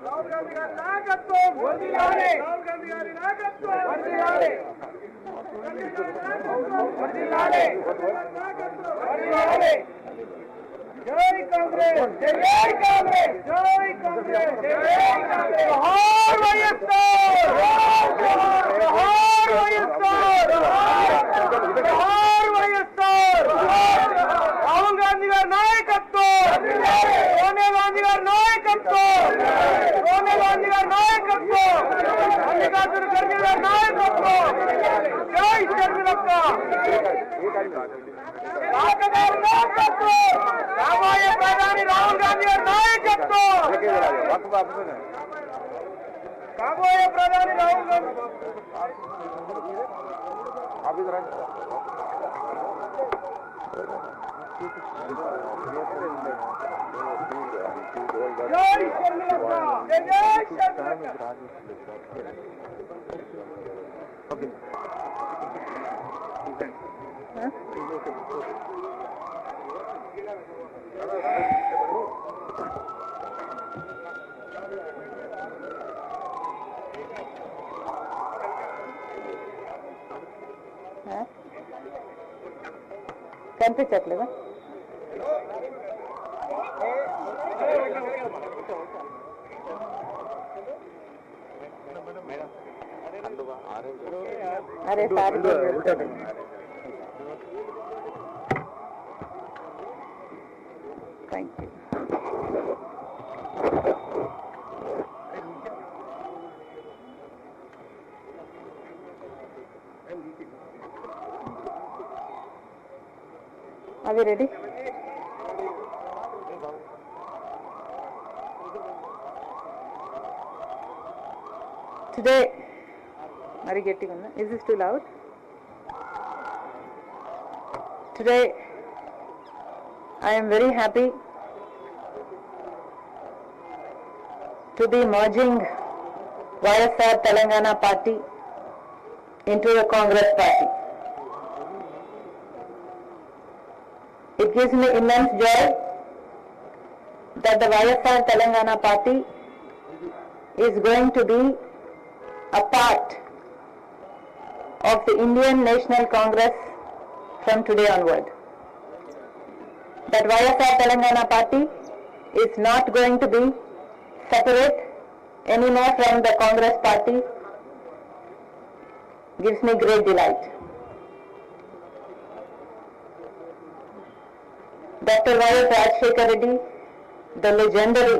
రాహుల్ గాంధీ గారి నాయకత్వం వర్ధిల్లాలి. రాహుల్ గాంధీ గారి నాయకత్వం వర్ధిల్లాలి. వర్ధిల్లాలి. వర్ధిల్లాలి. జై కాంగ్రెస్, జై కాంగ్రెస్, జై కాంగ్రెస్, జై కాంగ్రెస్. జోహార్ వైఎస్ఆర్, జోహార్ వైఎస్ఆర్, జోహార్ వైఎస్ఆర్. రాహుల్ గాంధీ గారి నాయకత్వం, సోనియా గాంధీ గారి నాయకత్వం, సోనియా గాంధీ గారి నాయకత్వం, మల్లికార్జున ఖర్గే గారి నాయకత్వం. జై షర్మిలక్క. రాబోయే ప్రధాని రాహుల్ గాంధీ గారి నాయకత్వం, కాబోయే ప్రధాని రాహుల్ గాంధీ. జై షర్మిలక్క, జై షర్మిలక్క. కనిపించట్లేదా? అరే సార్ థ్యాంక్ యూ. అవి రెడీ? టుడే మరి గట్టిగా ఉందా? Is this two loud? Today I am very happy to be merging YSR Telangana party into the Congress party. It gives me immense joy that the YSR Telangana party is going to be a part of the Indian National Congress from today onward. That YSR Telangana party is not going to be separate anymore from the Congress party gives me great delight. Dr. Y.S. Rajshekar Reddy, the legendary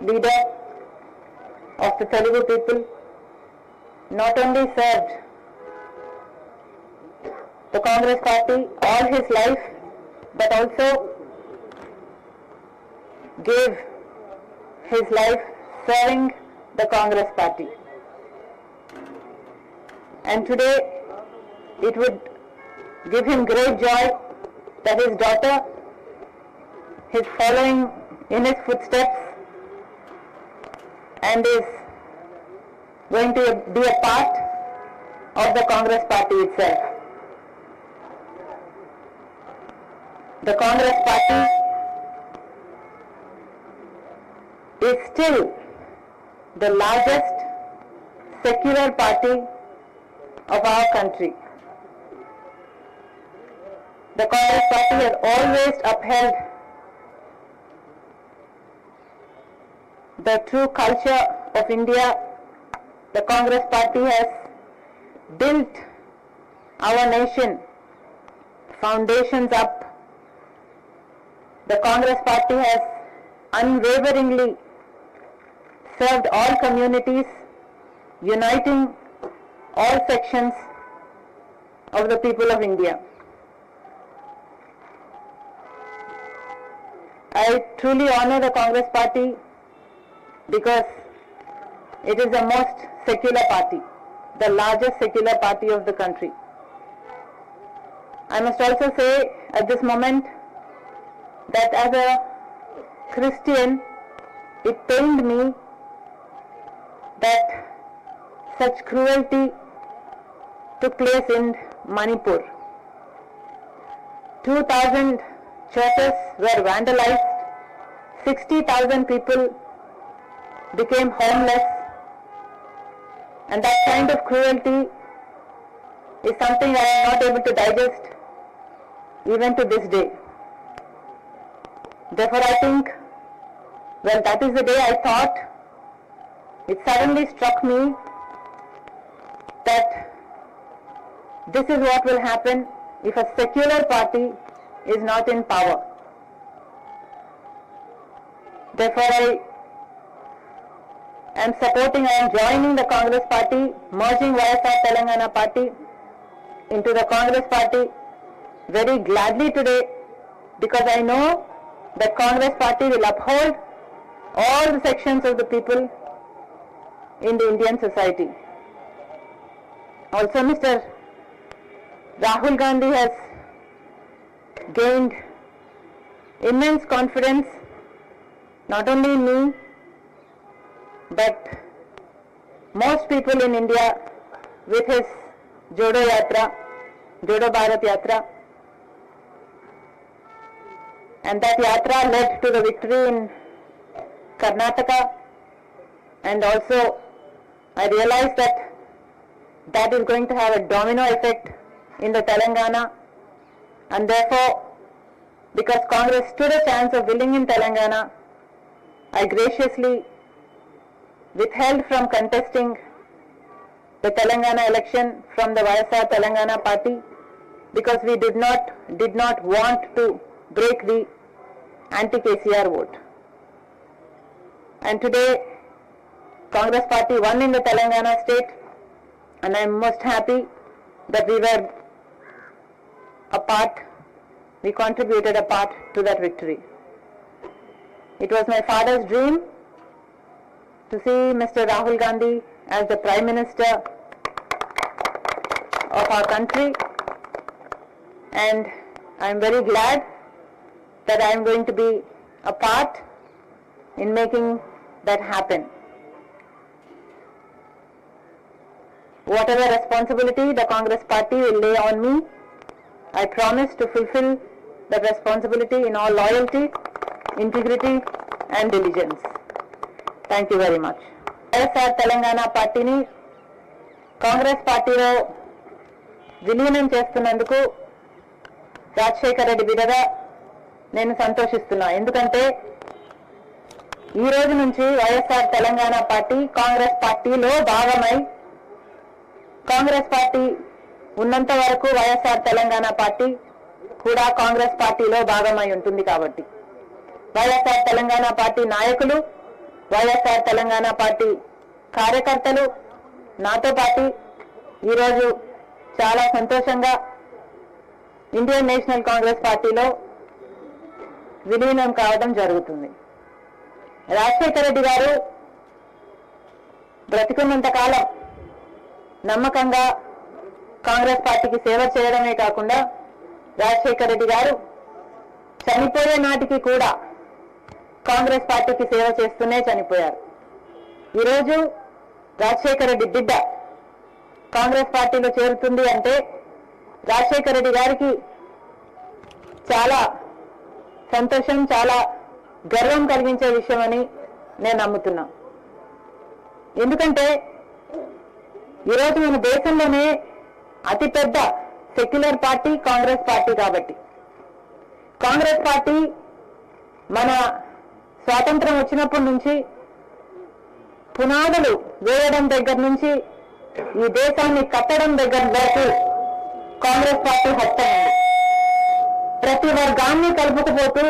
leader of the Telugu people, not only served the Congress party all his life, but also gave his life serving the Congress party. And today it would give him great joy that his daughter is following in his footsteps and is going to be a part of the Congress party itself. The Congress party is still the largest secular party of our country. The Congress party has always upheld the true culture of India. The Congress party has built our nation foundations up. The Congress party has unwaveringly served all communities, uniting all sections of the people of India. I truly honor the Congress party because it is the most secular party, the largest secular party of the country. I must also say at this moment that as a Christian it pained me that such cruelty took place in Manipur. 2,000 churches were vandalized, 60,000 people became homeless, and that kind of cruelty is something I am not able to digest even to this day. Therefore, I think, well, that is the day I thought, it suddenly struck me that this is what will happen if a secular party is not in power. Therefore, I am supporting, I am joining the Congress party, merging YSR Telangana party into the Congress party very gladly today, because I know that Congress party will uphold all the sections of the people in the Indian society. Also, Mr. Rahul Gandhi has gained immense confidence, not only in me, but most people in India, with his Jodo Yatra, Jodo Bharat Yatra. And that yatra led to the victory in Karnataka, and also I realized that that is going to have a domino effect in the Telangana, and therefore, because Congress stood a chance of winning in Telangana, I graciously withheld from contesting the Telangana election from the YSR Telangana party, because we did not want to break the anti-KCR vote. And today, Congress party won in the Telangana state, and I am most happy that we contributed a part to that victory. It was my father's dream to see Mr. Rahul Gandhi as the Prime Minister of our country, and I am very glad that I am going to be a part in making that happen. Whatever responsibility the Congress party will lay on me, I promise to fulfill that responsibility in all loyalty, integrity and diligence. Thank you very much. YSR Telangana పార్టీని కాంగ్రెస్ పార్టీలో విలీనం చేస్తున్నందుకు రాజశేఖర రెడ్డి బిడ్డగా నేను సంతోషిస్తున్నా. ఎందుకంటే ఈ రోజు నుంచి వైఎస్ఆర్ తెలంగాణ పార్టీ కాంగ్రెస్ పార్టీలో భాగమై, కాంగ్రెస్ పార్టీ ఉన్నంత వరకు వైఎస్ఆర్ తెలంగాణ పార్టీ కూడా కాంగ్రెస్ పార్టీలో భాగమై ఉంటుంది. కాబట్టి వైఎస్ఆర్ తెలంగాణ పార్టీ నాయకులు, వైఎస్ఆర్ తెలంగాణ పార్టీ కార్యకర్తలు నాతో పాటు ఈరోజు చాలా సంతోషంగా ఇండియన్ నేషనల్ కాంగ్రెస్ పార్టీలో విలీనం కావడం జరుగుతుంది. రాజశేఖర రెడ్డి గారు బ్రతికున్నంత కాలం నమ్మకంగా కాంగ్రెస్ పార్టీకి సేవ చేయడమే కాకుండా రాజశేఖర రెడ్డి గారు చనిపోయే నాటికి కూడా కాంగ్రెస్ పార్టీకి సేవ చేస్తూనే చనిపోయారు. ఈరోజు రాజశేఖర రెడ్డి బిడ్డ కాంగ్రెస్ పార్టీలో చేరుతుంది అంటే రాజశేఖర రెడ్డి గారికి చాలా సంతోషం, చాలా గర్వం కలిగించే విషయమని నేను నమ్ముతున్నా. ఎందుకంటే ఈరోజు మన దేశంలోనే అతిపెద్ద సెక్యులర్ పార్టీ కాంగ్రెస్ పార్టీ. కాబట్టి కాంగ్రెస్ పార్టీ మన స్వాతంత్రం వచ్చినప్పటి నుంచి పునాదులు వేయడం దగ్గర నుంచి ఈ దేశాన్ని కట్టడం దగ్గర వరకు కాంగ్రెస్ పార్టీ హస్తమైంది. ప్రతి వర్గాన్ని కలుపుకుపోతూ,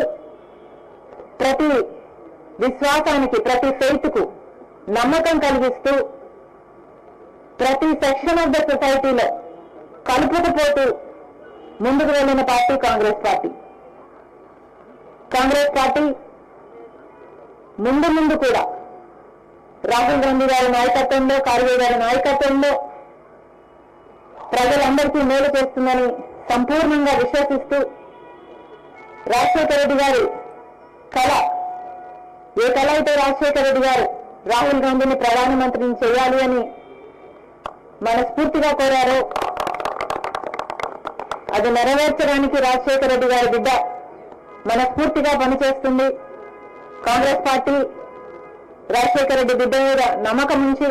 ప్రతి విశ్వాసానికి, ప్రతి ఫెయిత్కు నమ్మకం కలిగిస్తూ, ప్రతి సెక్షన్ ఆఫ్ ద సొసైటీలో కలుపుకుపోతూ ముందుకు వెళ్ళిన party Congress party. Congress party ముందు కూడా రాహుల్ గాంధీ గారి నాయకత్వంలో, ఖార్గే గారి నాయకత్వంలో ప్రజలందరికీ మేలు చేస్తుందని సంపూర్ణంగా విశ్వసిస్తూ, రాజశేఖర రెడ్డి గారి కళ ఏ కళ అయితే రాజశేఖర రెడ్డి గారు రాహుల్ గాంధీని ప్రధానమంత్రిని చేయాలి అని మనస్ఫూర్తిగా కోరారో అది నెరవేర్చడానికి రాజశేఖర రెడ్డి గారి బిడ్డ మనస్ఫూర్తిగా పనిచేస్తుంది. కాంగ్రెస్ పార్టీ రాజశేఖర రెడ్డి బిడ్డ మీద నమ్మకం ఉంచి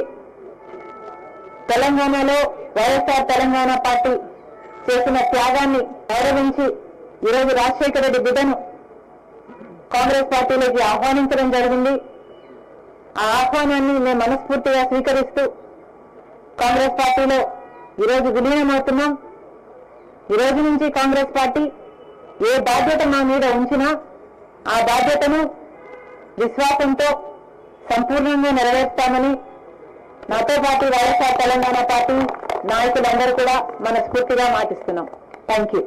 తెలంగాణలో వైఎస్ఆర్ తెలంగాణ పార్టీ చేసిన త్యాగాన్ని గౌరవించి ఈరోజు రాజశేఖర రెడ్డి బిడ్డను కాంగ్రెస్ పార్టీలోకి ఆహ్వానించడం జరిగింది. ఆ ఆహ్వానాన్ని మేము మనస్ఫూర్తిగా స్వీకరిస్తూ కాంగ్రెస్ పార్టీలో ఈరోజు విలీనమవుతున్నాం. ఈ రోజు నుంచి కాంగ్రెస్ పార్టీ ఏ బాధ్యత మా మీద ఉంచినా ఆ బాధ్యతను విశ్వాసంతో సంపూర్ణంగా నెరవేర్స్తామని నాతో పాటు వైఎస్ఆర్ తెలంగాణ పార్టీ నాయకులందరూ కూడా మనస్ఫూర్తిగా మాటిస్తున్నాం. Thank you.